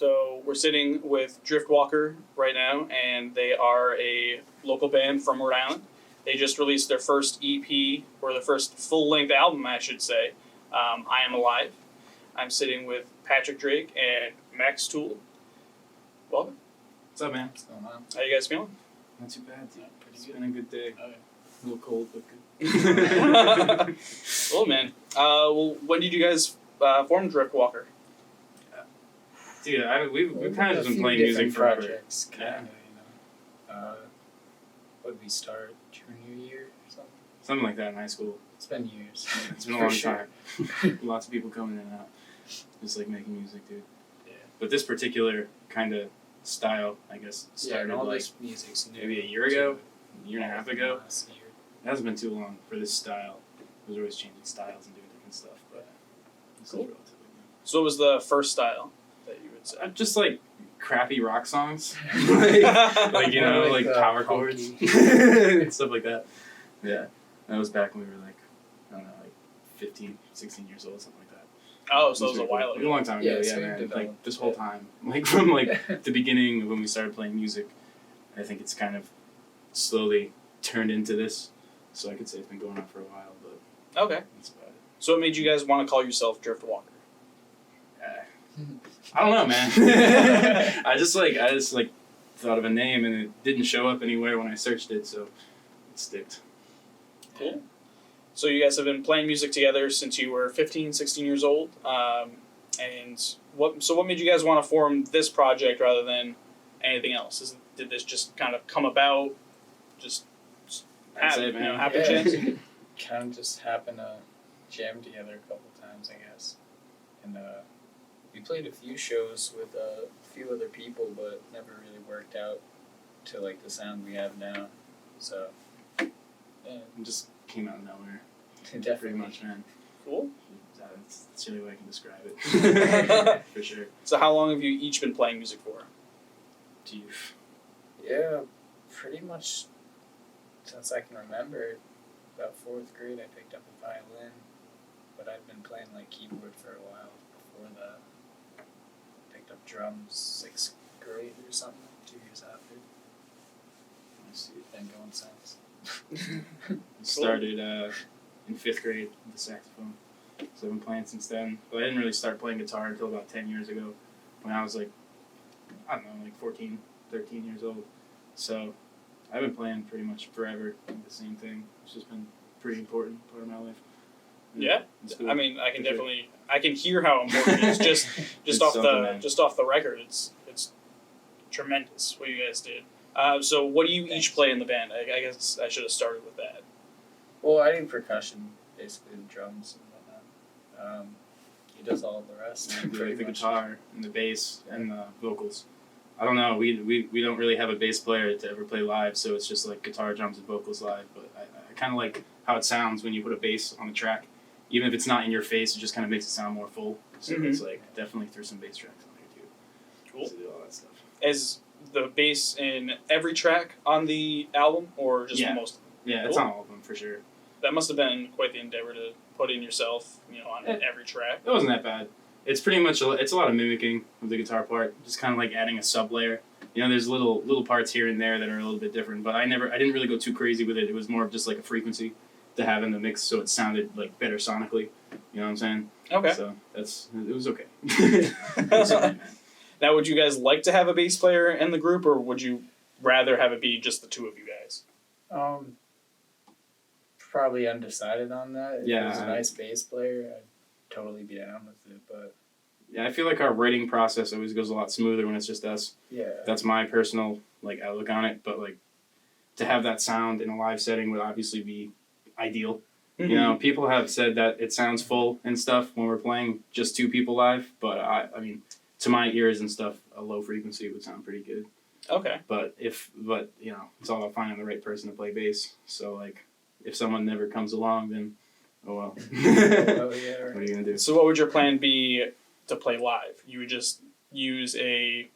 So we're sitting with Driftwalker right now, and they are a local band from Rhode Island. They just released their first EP, or their first full-length album, I should say, I Am Alive. I'm sitting with Patrick Drake and Max Toole. Welcome. What's up, man? What's going on? How you guys feeling? Not too bad, dude. Pretty It's good. been a good day. Oh, yeah. A little cold, but good. Cool, man. Well, when did you guys form Driftwalker? Dude, we've kind of just A been few playing music different forever. projects, kind Yeah. of, what did we start? Junior year or something? Something like that in high school. It's been years. It's been a For long sure. time. Lots of people coming in and out. Just like making music, dude. Yeah. But this particular kind of style, I guess, Yeah, started and all like this music's new. maybe a year ago, a year and a half too. ago. Last year. It hasn't been too long for this style. There's always changing styles and doing different stuff, but this Cool. is relatively new. So what was the first style that you would say? Just like crappy rock songs, like you know, like power chords and stuff like that. Yeah, that was back when we were like, I don't know, like 15, 16 years old, something like that. Oh, so it was a really while cool. ago. A long time ago, Yeah, yeah, so you man. Like developed this whole it. time, like from like the beginning of when we started playing music, I think it's kind of slowly turned into this. So I could say it's been going on for a while, but Okay. that's about it. So what made you guys want to call yourself Driftwalker? I don't know, man. I just thought of a name and it didn't show up anywhere when I searched it, so it sticked. Cool. So you guys have been playing music together since you were 15, 16 years old. And what made you guys want to form this project rather than anything else? Did this just kind of come about? Just That's it, man. happen Yeah. chance? Kind of just happened to jam together a couple times, I guess. And we played a few shows with a few other people, but never really worked out to like the sound we have now. So, yeah, It just came out of nowhere, definitely. pretty much, man. Cool. That's the only way I can describe it. For sure. So how long have you each been playing music for? Do you? Yeah, pretty much since I can remember. About 4th grade, I picked up a violin, but I'd been playing like keyboard for a while before that. Picked up drums 6th grade or something, 2 years after. Let's see. Been going since. I started in 5th grade with the saxophone, so I've been playing since then. But I didn't really start playing guitar until about 10 years ago, when I was like, I don't know, like 14, 13 years old. So I've been playing pretty much forever, like the same thing. It's just been a pretty important part of my life. Yeah. It's cool. I mean, I can For sure. definitely I can hear how important it is. Just It's off something, the man. just off the record, it's tremendous what you guys did. So what do you each play in the band? I guess I should have started with that. Well, I do percussion, basically the drums and whatnot. He does all of the rest. I do pretty like the much. guitar and the bass and the vocals. I don't know. We don't really have a bass player to ever play live, so it's just like guitar, drums, and vocals live. But I kind of like how it sounds when you put a bass on the track. Even if it's not in your face, it just kind of makes it sound more full. So Mhm. it's like definitely throw some bass tracks on there too. Cool. To do all that stuff. Is the bass in every track on the album, or just Yeah. most? Yeah, it's Cool. on all of them for sure. That must have been quite the endeavor to put in yourself, on Yeah. every track. It wasn't that bad. It's pretty much it's a lot of mimicking of the guitar part, just kind of like adding a sub layer. There's little parts here and there that are a little bit different, but I didn't really go too crazy with it. It was more of just like a frequency to have in the mix, so it sounded like better sonically. You know what I'm saying? Okay. So it was okay. It was okay, man. Now, would you guys like to have a bass player in the group, or would you rather have it be just the two of you guys? Probably undecided on that. If Yeah, it was a nice bass player, I'd totally be down with it. But Yeah, I feel like our writing process always goes a lot smoother when it's just us. yeah, That's my personal outlook on it, but to have that sound in a live setting would obviously be ideal. People have said that it sounds full and stuff when we're playing just two people live, but I mean, to my ears and stuff, a low frequency would sound pretty good. Okay. But it's all about finding the right person to play bass. So if someone never comes along, then oh well. oh, yeah, What are right. you gonna do? So what would your plan be to play live? You would just use the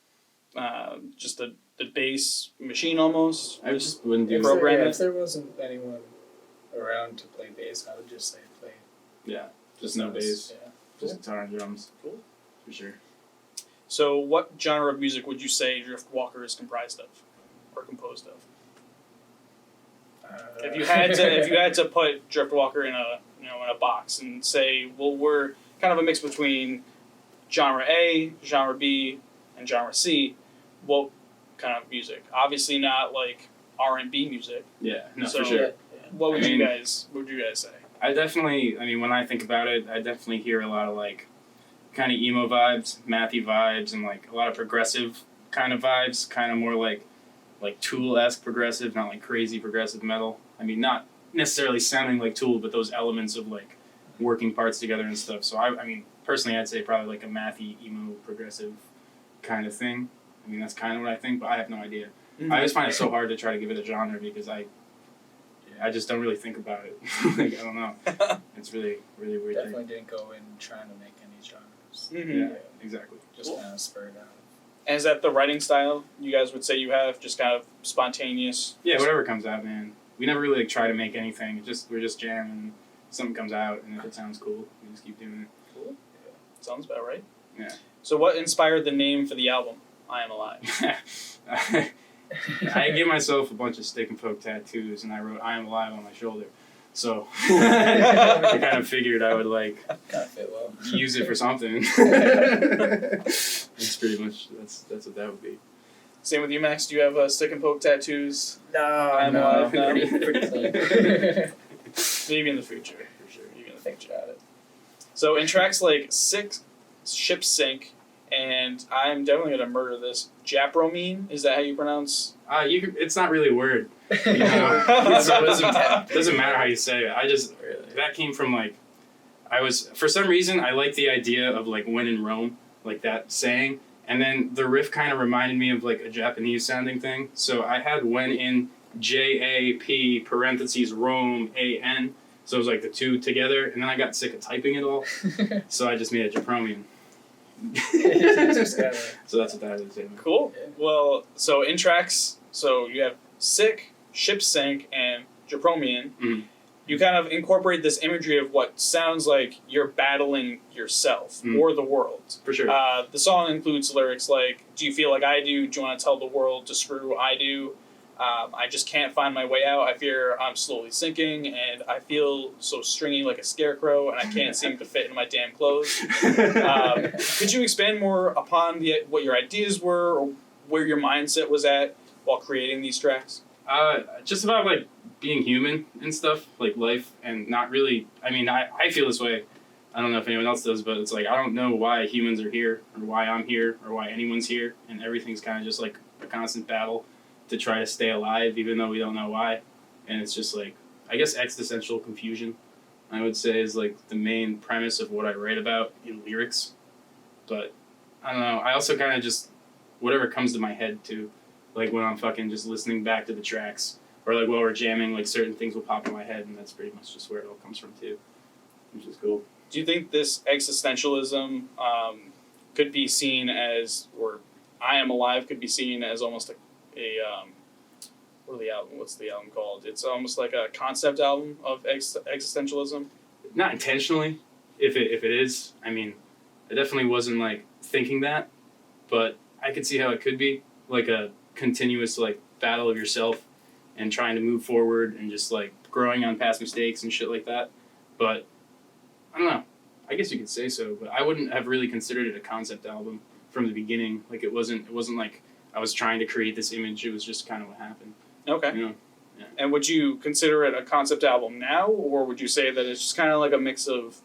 bass machine almost? I just wouldn't do. Program it? If there wasn't anyone around to play bass, I would just say play. Just no bass, Yeah. just guitar and drums. Cool. For sure. So, what genre of music would you say Driftwalker is comprised of, or composed of? If you had to put Driftwalker in a box and say, well, we're kind of a mix between genre A, genre B, and genre C, what kind of music? Obviously not like R&B music. Yeah, no, So, for sure. What would you guys say? I definitely, when I think about it, I definitely hear a lot of like kind of emo vibes, mathy vibes, and like a lot of progressive kind of vibes, kind of more like Tool-esque progressive, not like crazy progressive metal. I mean, not necessarily sounding like Tool, but those elements of like working parts together and stuff. So I mean, personally, I'd say probably like a mathy, emo, progressive kind of thing. I mean, that's kind of what I think, but I have no idea. Mm-hmm. I always find it so hard to try to give it a genre because I just don't really think about it. Like, I don't know. It's really, really weird. Definitely didn't go in trying to make any genres. Mm-hmm. Yeah, exactly. Just kind of spurred out. And is that the writing style you guys would say you have? Just kind of spontaneous? Yeah, whatever comes out, man. We never really like try to make anything. We're just jamming. Something comes out, and if it sounds cool, we just keep doing it. Cool. Yeah. Sounds about right. Yeah. So what inspired the name for the album, I Am Alive? I gave myself a bunch of stick and poke tattoos, and I wrote "I Am Alive" on my shoulder. So I kind of figured I would like Kind of fit well. use it for something. It's pretty much that's what that would be. Same with you, Max. Do you have stick and poke tattoos? No, I'm alive now. pretty clean. Maybe in the future, for sure. Maybe in the Think future. about it. So in tracks like Sick, Ships Sink, and I'm definitely gonna murder this. Japromine, is that how you pronounce? It's not really a word. You know? It doesn't matter how you say it. That came from like, for some reason I like the idea of like when in Rome, like that saying, and then the riff kind of reminded me of like a Japanese sounding thing. So I had when in JAP parentheses Rome AN. So it was like the two together, and then I got sick of typing it all, so I just made a Japromian. So that's what that is. Yeah. Cool. Well, so in tracks, so you have Sick, Ship Sink, and Japromian. Mm-hmm. You kind of incorporate this imagery of what sounds like you're battling yourself or the world. For sure. The song includes lyrics like, do you feel like I do? Do you want to tell the world to screw I do? I just can't find my way out. I fear I'm slowly sinking, and I feel so stringy like a scarecrow, and I can't seem to fit in my damn clothes. Could you expand more upon what your ideas were, or where your mindset was at while creating these tracks? Just about like being human and stuff, like life, and not really. I mean, I feel this way. I don't know if anyone else does, but it's like I don't know why humans are here, or why I'm here, or why anyone's here, and everything's kind of just like a constant battle to try to stay alive, even though we don't know why. And it's just like, I guess existential confusion, I would say, is like the main premise of what I write about in lyrics. But I don't know. I also kind of just whatever comes to my head too, like when I'm fucking just listening back to the tracks, or like while we're jamming, like certain things will pop in my head, and that's pretty much just where it all comes from too, which is cool. Do you think this existentialism could be seen as, or I Am Alive could be seen as almost a what's the album called? It's almost like a concept album of existentialism. Not intentionally, if it is. I mean, I definitely wasn't like thinking that, but I could see how it could be like a continuous like battle of yourself and trying to move forward and just like growing on past mistakes and shit like that. But I don't know. I guess you could say so, but I wouldn't have really considered it a concept album from the beginning. Like it wasn't like I was trying to create this image. It was just kind of what happened. Okay. You know? Yeah. And would you consider it a concept album now, or would you say that it's just kind of like a mix of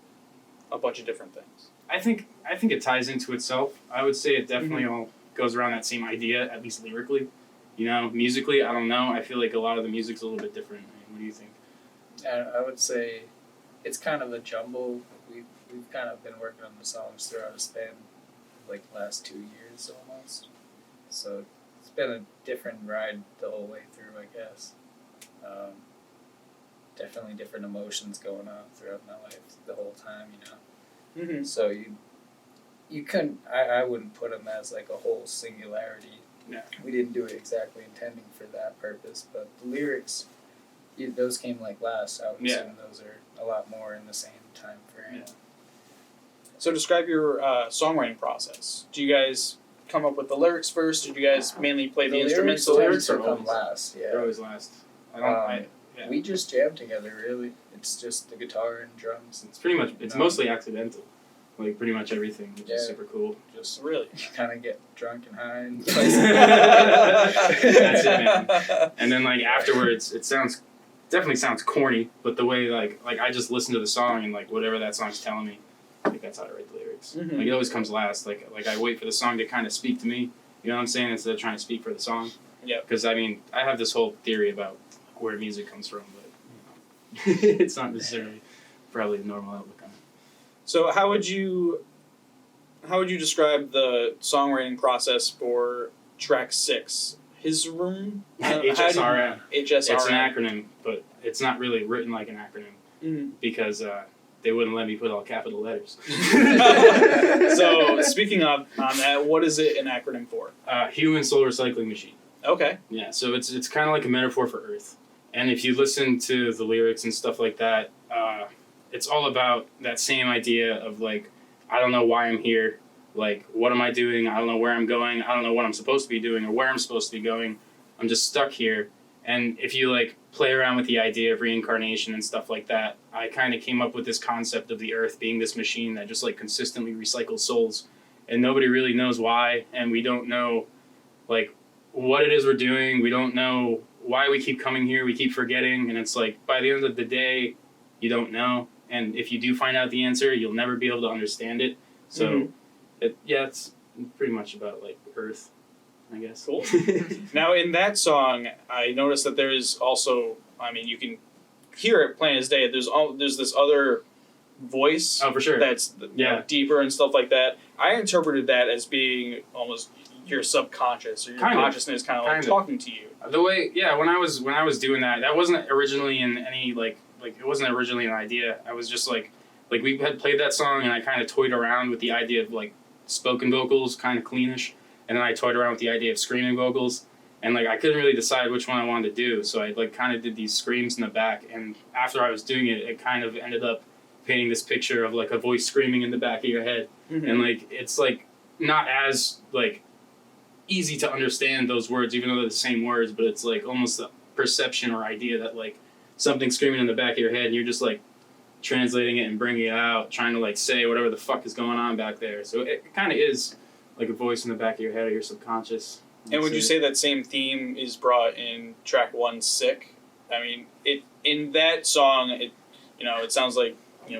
a bunch of different things? I think it ties into itself. I would say it definitely all goes around that same idea, at least lyrically. You know, musically, I don't know. I feel like a lot of the music's a little bit different. I mean, what do you think? I would say it's kind of a jumble. We've kind of been working on the songs throughout a span of like the last 2 years almost. So it's been a different ride the whole way through, I guess. Definitely different emotions going on throughout my life the whole time, you know. Mm-hmm. So you couldn't. I wouldn't put them as like a whole singularity. Yeah. We didn't do it exactly intending for that purpose, but the lyrics, those came like last. I would assume those are a lot more in the same time frame. Yeah. So describe your songwriting process. Do you guys come up with the lyrics first? Did you guys mainly play the instruments? The lyrics tend are to come always- last. They're Yeah. always last. Yeah. We just jam together. Really, it's just the guitar and drums. It's pretty much. It's No. mostly accidental. Like pretty much everything, which is Yeah. super cool. Just Really? kind of get drunk and high. And That's it, man. And then like afterwards, it definitely sounds corny, but the way like I just listen to the song and like whatever that song's telling me, like that's how I write the lyrics. Mhm. Like it always comes last. Like I wait for the song to kind of speak to me. You know what I'm saying? Instead of trying to speak for the song. Yep. Because I mean, I have this whole theory about where music comes from, but you know, it's not necessarily probably the normal outlook on it. So how would you describe the songwriting process for track 6? His Room? HSRM. HSRM. It's an acronym, but it's not really written like an acronym Mhm. because they wouldn't let me put all capital letters. So speaking of on that, what is it an acronym for? Human Soul Recycling Machine. Okay. Yeah, so it's kind of like a metaphor for Earth. And if you listen to the lyrics and stuff like that, it's all about that same idea of like, I don't know why I'm here. Like, what am I doing? I don't know where I'm going. I don't know what I'm supposed to be doing or where I'm supposed to be going. I'm just stuck here. And if you like play around with the idea of reincarnation and stuff like that, I kind of came up with this concept of the Earth being this machine that just like consistently recycles souls, and nobody really knows why, and we don't know like what it is we're doing. We don't know why we keep coming here. We keep forgetting, and it's like by the end of the day, you don't know. And if you do find out the answer, you'll never be able to understand it. So, it's pretty much about like Earth, I guess. Cool. Now, in that song, I noticed that there is also, I mean, you can hear it plain as day. There's this other voice Oh, for sure. that's Yeah. deeper and stuff like that. I interpreted that as being almost your subconscious or your Kind of. consciousness kind of like Kind of. talking to you. The way, yeah, when I was doing that wasn't originally in any like it wasn't originally an idea. I was just like we had played that song and I kind of toyed around with the idea of like spoken vocals, kind of cleanish, and then I toyed around with the idea of screaming vocals, and like I couldn't really decide which one I wanted to do, so I like kind of did these screams in the back, and after I was doing it, it kind of ended up painting this picture of like a voice screaming in the back of your head, and like it's like not as like easy to understand those words, even though they're the same words, but it's like almost a perception or idea that like something's screaming in the back of your head and you're just like translating it and bringing it out, trying to like say whatever the fuck is going on back there. So it kind of is like a voice in the back of your head or your subconscious. And would you say that same theme is brought in track 1, Sick? I mean, it in that song, it sounds like,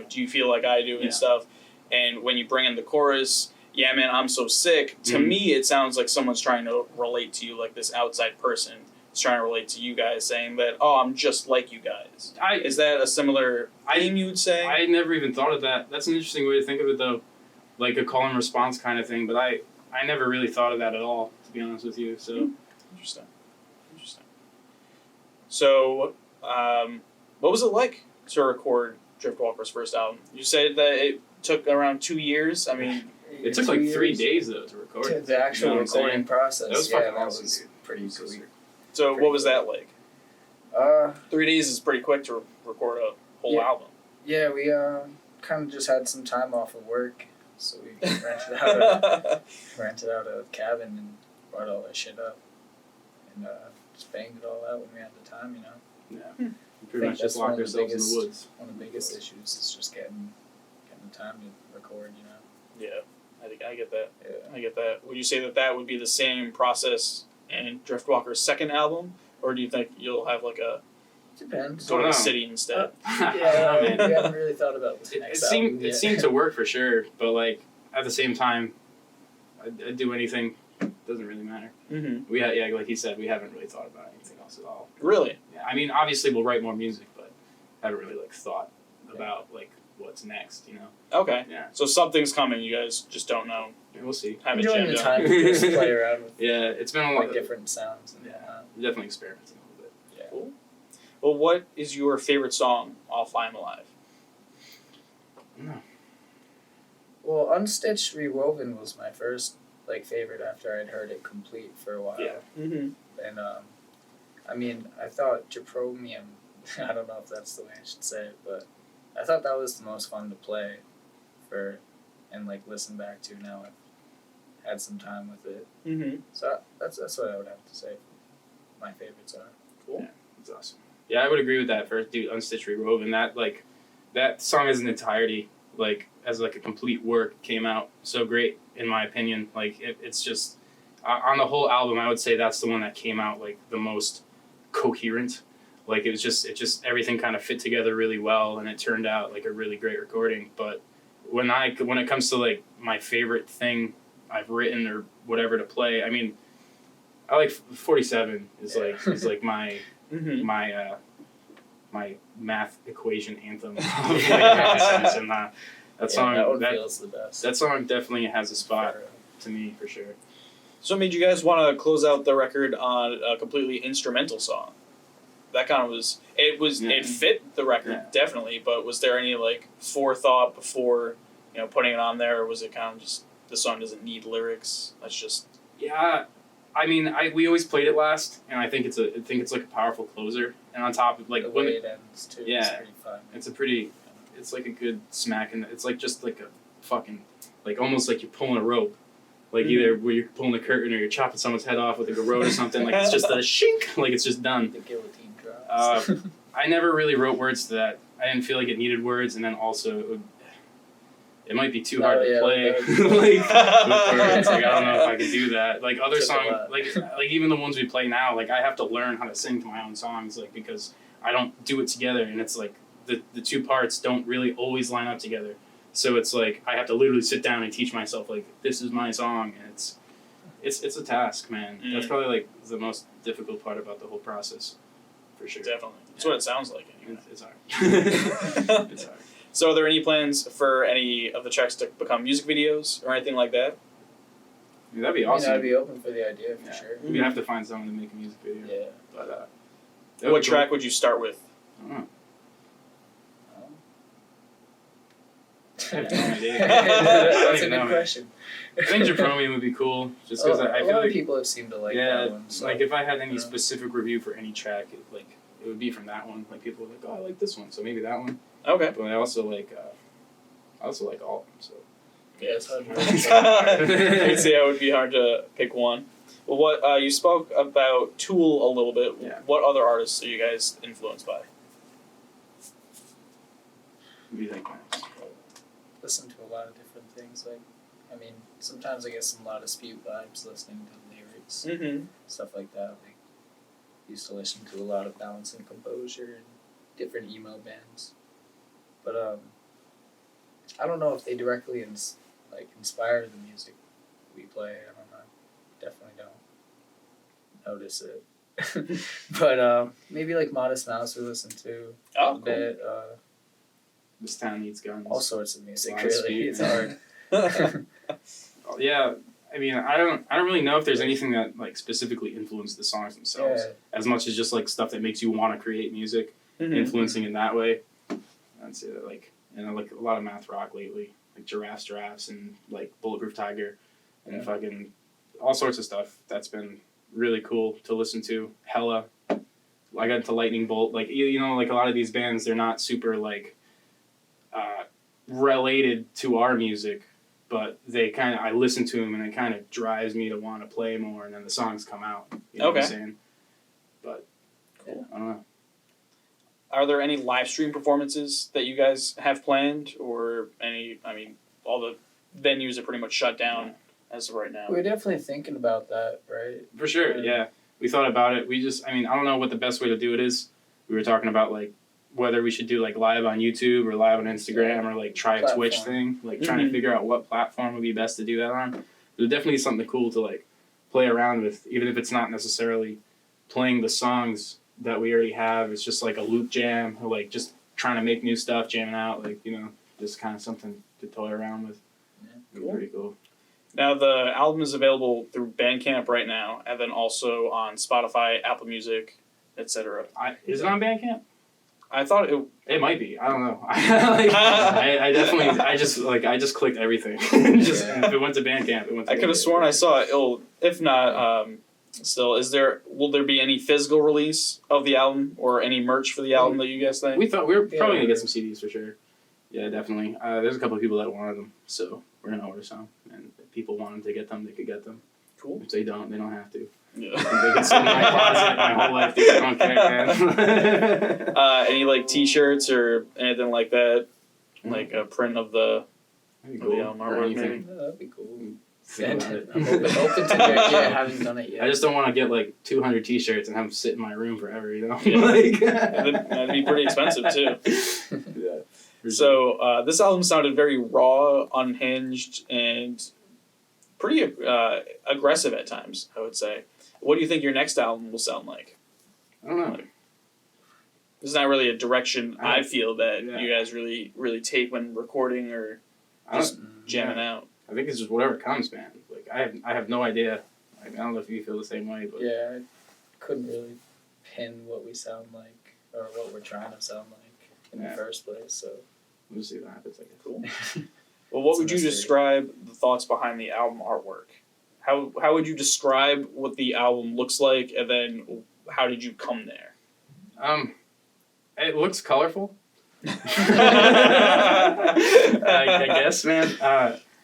do you feel like I do and stuff. And when you bring in the chorus, yeah, man, I'm so sick. To me, it sounds like someone's trying to relate to you, like this outside person is trying to relate to you guys, saying that, oh, I'm just like you guys. Is that a similar theme you would say? I never even thought of that. That's an interesting way to think of it, though. Like a call and response kind of thing, but I never really thought of that at all, to be honest with you. So Interesting. So, what was it like to record Driftwalker's first album? You said that it took around 2 years. I mean, it took like 3 days though to record. The actual You know what I'm saying? recording process. That was yeah, fucking that awesome, was dude. pretty So sweet. so what was that like? 3 days is pretty quick to record a whole album. Yeah, we kind of just had some time off of work, so we rented out a cabin and brought all that shit up, and just banged it all out when we had the time, Yeah. I Pretty think much that's just locked one of the ourselves in the woods. One of the biggest issues is just getting the time to record, Yeah, I think I get that. Yeah. I get that. Would you say that would be the same process in Driftwalker's second album, or do you think you'll have like a Depends. go to the know. city instead? Yeah, man. we haven't really thought about the It next album seemed yet. to work for sure, but like at the same time, I'd do anything. Doesn't really matter. Mm-hmm. Like he said, we haven't really thought about anything else at all. Really? Yeah, I mean, obviously we'll write more music, but haven't really like thought about like what's next. Okay. Yeah. So something's coming. You guys just don't know. Yeah, we'll see. Haven't Enjoying jammed the up. time to just play around with Yeah, it's been a lot. like different sounds and We're definitely experimenting a little bit. Cool. Well, what is your favorite song off I'm Alive? No. Well, Unstitched Rewoven was my first favorite after I'd heard it complete for a while. Yeah. Mm-hmm. And I mean, I thought Japromium, I don't know if that's the way I should say it, but I thought that was the most fun to play and listen back to now. had some time with it. Mm-hmm. So that's what I would have to say. My favorites are. Cool. Yeah, that's awesome. Yeah, I would agree with that. First, dude, Unstitched Rewoven, that song as an entirety, like as like a complete work, came out so great in my opinion. Like it's just on the whole album, I would say that's the one that came out like the most coherent. Like it just everything kind of fit together really well, and it turned out like a really great recording. But when it comes to like my favorite thing I've written or whatever to play, I mean, I like 47 is like my Mm-hmm. my math equation anthem of like nonsense, and that song that one feels the best. that song definitely has a spot to me for sure. So it made you guys want to close out the record on a completely instrumental song. That kind of was it fit the record definitely, but was there any like forethought before putting it on there, or was it kind of just the song doesn't need lyrics? That's just I mean, we always played it last, and I think it's like a powerful closer. And on top of like the way it ends too, yeah, is pretty fun. it's like a good smack, and it's like just like a fucking like almost like you're pulling a rope, like either where you're pulling a curtain or you're chopping someone's head off with a garrote or something. Like it's just a shink, like it's just done. The guillotine drops. I never really wrote words to that. I didn't feel like it needed words, and then also it might be too hard to play. Like, with words. Like, I don't know if I could do that. Like other songs, like even the ones we play now, like I have to learn how to sing to my own songs, like because I don't do it together, and it's like the two parts don't really always line up together. So it's like I have to literally sit down and teach myself like this is my song, and it's a task, man. That's probably like the most difficult part about the whole process, for sure. Definitely, that's what it sounds like. Anyway. It's hard. It's hard. So are there any plans for any of the tracks to become music videos or anything like that? I mean, that'd be awesome. I'd be open for the idea for sure. We have to find someone to make a music video. Yeah. But what track would you start with? I don't know. That's a good question. I think Japromium would be cool, just because I a feel lot like of people have seemed to like that one. So. Like if I had any specific review for any track, it would be from that one. Like people were like, oh, I like this one, so maybe that one. Okay. But I also like all of them. So yeah, it's hard. I'd say it would be hard to pick one. Well, what you spoke about Tool a little bit. Yeah. What other artists are you guys influenced by? What do you think, Max? Listen to a lot of different things. Like, I mean, sometimes I get some Loud Dispute vibes listening to lyrics, Mm-hmm. stuff like that. Like, used to listen to a lot of Balance and Composure and different emo bands. But I don't know if they directly inspire the music we play. I don't know. Definitely don't notice it. But maybe like Modest Mouse we listen to a bit. This Town Needs Guns. All sorts of music, Loud really. Dispute, It's hard. Yeah, I mean, I don't really know if there's anything that like specifically influenced the songs themselves, as much as just like stuff that makes you want to create music, influencing in that way. I'd say that like like a lot of math rock lately, like Giraffes, and like Bulletproof Tiger, and fucking all sorts of stuff. That's been really cool to listen to. Hella, I got into Lightning Bolt. Like like a lot of these bands, they're not super like related to our music, but I listen to them and it kind of drives me to want to play more, and then the songs come out. You know what I'm saying? But cool. I don't know. Are there any live stream performances that you guys have planned, or any? I mean, all the venues are pretty much shut down as of right now. We're definitely thinking about that, right? For sure, yeah. We thought about it. I don't know what the best way to do it is. We were talking about like whether we should do like live on YouTube or live on Instagram or like try a Twitch thing, like trying to figure out what platform would be best to do that on. There's definitely something cool to like play around with, even if it's not necessarily playing the songs that we already have. It's just like a loop jam, or like just trying to make new stuff, jamming out, like just kind of something to toy around with. Yeah, cool. Pretty cool. Now the album is available through Bandcamp right now, and then also on Spotify, Apple Music, etc. Is it on Bandcamp? I thought it might be. I don't know. I definitely. I just clicked everything. If it went to Bandcamp, it went to. I could have sworn I saw it. If not, still, will there be any physical release of the album or any merch for the album that you guys think? We thought we were probably gonna get some CDs for sure. Yeah, definitely. There's a couple of people that wanted them, so we're gonna order some, and people want them to get them, they could get them. Cool. If they don't have to. Yeah. They can sit in my closet my whole life, dude. I don't care, man. Any like T-shirts or anything like that, like a print of the That'd be of the cool. album Or artwork, anything. maybe. Oh, that'd be cool. Think about it. I'm open to it. Yeah, I haven't done it yet. I just don't want to get like 200 T-shirts and have them sit in my room forever, you know? Yeah. Like, That'd be pretty expensive too. Yeah. So this album sounded very raw, unhinged, and pretty aggressive at times, I would say. What do you think your next album will sound like? I don't know. This is not really a direction I feel that Yeah. you guys really take when recording or just jamming out. I think it's just whatever comes, man. Like I have no idea. Like, I don't know if you feel the same way, but Yeah, I couldn't really pin what we sound like or what we're trying to sound like in the first place. So we'll see what happens. I guess. Cool. Well, what It's a would you mystery. describe the thoughts behind the album artwork? How would you describe what the album looks like, and then how did you come there? It looks colorful. I guess, man.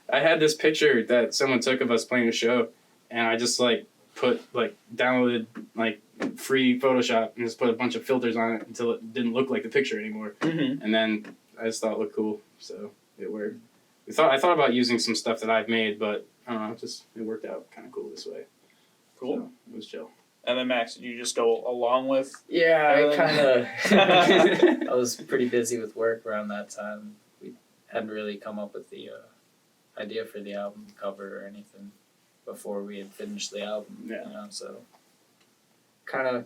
I had this picture that someone took of us playing a show, and I just downloaded free Photoshop and just put a bunch of filters on it until it didn't look like the picture anymore. Mm-hmm. And then I just thought it looked cool, so it worked. I thought about using some stuff that I've made, but I don't know, it worked out kind of cool this way. Cool. So, it was chill. And then Max, did you just go along with? yeah, I Uh, kind of I was pretty busy with work around that time. We hadn't really come up with the idea for the album cover or anything before we had finished the album. Yeah. You know, so kind of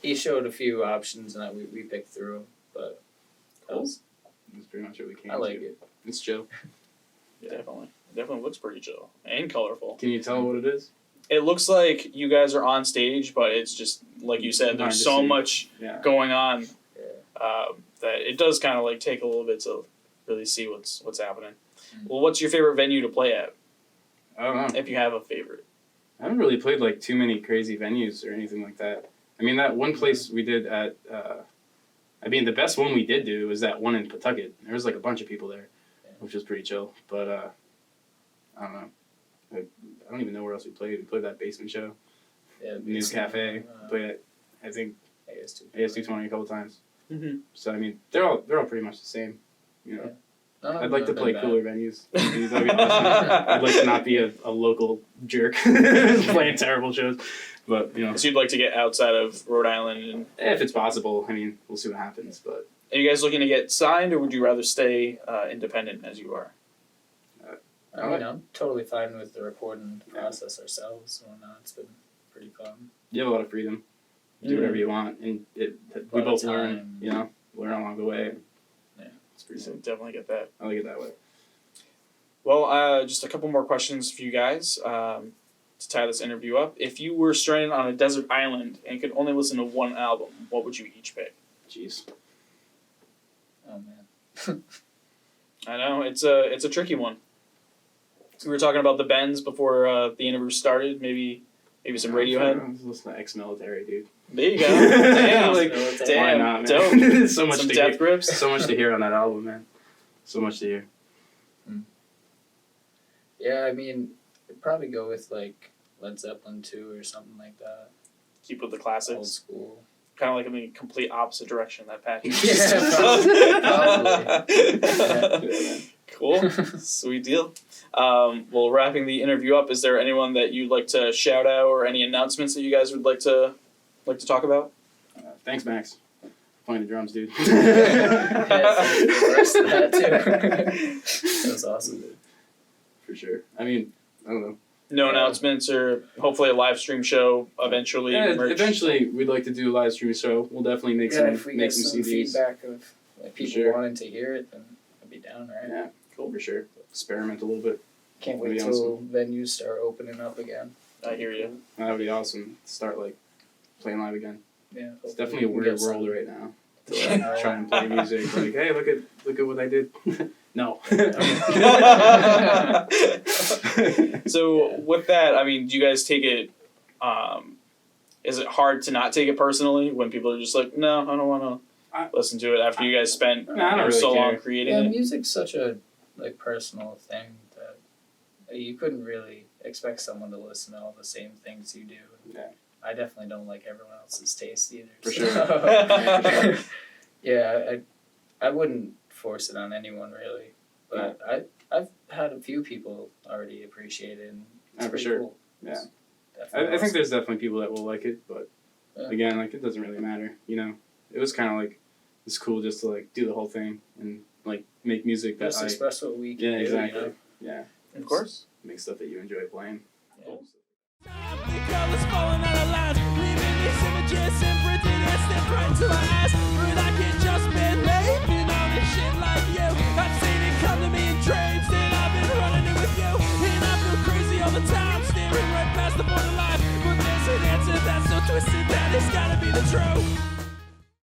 he showed a few options and we picked through 'em, but that Cool. was, That's pretty much what we came I like to. it. It's chill. Definitely. Definitely looks pretty chill and colorful. Can you tell what it is? It looks like you guys are on stage, but it's just like you said. Hard There's to so see. much Yeah. going on Yeah. that it does kind of like take a little bit to really see what's happening. Mm. Well, what's your favorite venue to play at, I don't know. if you have a favorite? I haven't really played like too many crazy venues or anything like that. I mean, that one place we did at, the best one we did do was that one in Pawtucket. There was like a bunch of people there, which was pretty chill. But I don't know. I don't even know where else we played. We played that basement show, Yeah, News Cafe. Played at, I think, AS220 a couple times. Mm-hmm. So I mean, they're all pretty much the same. You know, I'd like to play cooler venues. That'd be awesome. I'd like to not be a local jerk playing terrible shows. But, you know, So you'd like to get outside of Rhode Island, and if it's possible, I mean, we'll see what happens. But are you guys looking to get signed, or would you rather stay independent as you are? I mean, I'm totally fine with the recording process ourselves and whatnot. It's been pretty fun. you have a lot of freedom. You do whatever you want, and we lot of both time. learn. You know, learn along the way. Yeah. It's pretty So sick. definitely get that. I like it that way. Well, just a couple more questions for you guys to tie this interview up. If you were stranded on a desert island and could only listen to one album, what would you each pick? Jeez. Oh man. I know it's a tricky one. We were talking about the Bends before the interview started. Maybe some Radiohead. Let's listen to ex-military, dude. There you go. Damn, Like, damn, why not, man? dope. So much Some to Death hear. Grips. So much to hear on that album, man. So much to hear. Yeah, I mean, I'd probably go with like Led Zeppelin 2 or something like that. Keep with the Old classics. school. Kind of like in the complete opposite direction that Patrick. Probably. Cool. Sweet deal. Well, wrapping the interview up, is there anyone that you'd like to shout out or any announcements that you guys would like to talk about? Thanks, Max. Playing the drums, dude. Yeah, the rest of that too. That was awesome. For sure. I mean, I don't know. No announcements, or hopefully a live stream show eventually. Yeah, merch. eventually we'd like to do a live stream show. We'll definitely make Yeah, some if we get some CDs. feedback of like, people sure. wanting to hear it, then I'd be down, right? Yeah, cool for sure. Experiment a little bit. Can't That'd wait be till venues start opening up again. I hear you. That would be awesome. Start like playing live again. Yeah, It's definitely a we can weird get some- world right now. To Yeah. like, try and play music. Like, hey, look at what I did. No. So with that, I mean, do you guys take it? Is it hard to not take it personally when people are just like, no, I don't want to listen to it after you guys spent I don't really so long care. creating Yeah, it? music's such a like personal thing that you couldn't really expect someone to listen to all the same things you do. Yeah. I definitely don't like everyone else's taste either. For so- sure. Yeah, I wouldn't force it on anyone really, but I've had a few people already appreciate it, and it's For pretty sure. cool. Yeah. It's I definitely think there's definitely people that will like it, but Yeah. again, like, it doesn't really matter, you know? It was kind of like, it's cool just to, like, do the whole thing and, like, make music that just express what we can Yeah, do, exactly. you know? Yeah. Of course. Make stuff that you enjoy playing. Yeah. The colors falling out of lines, leaving these images imprinted and stamped right into my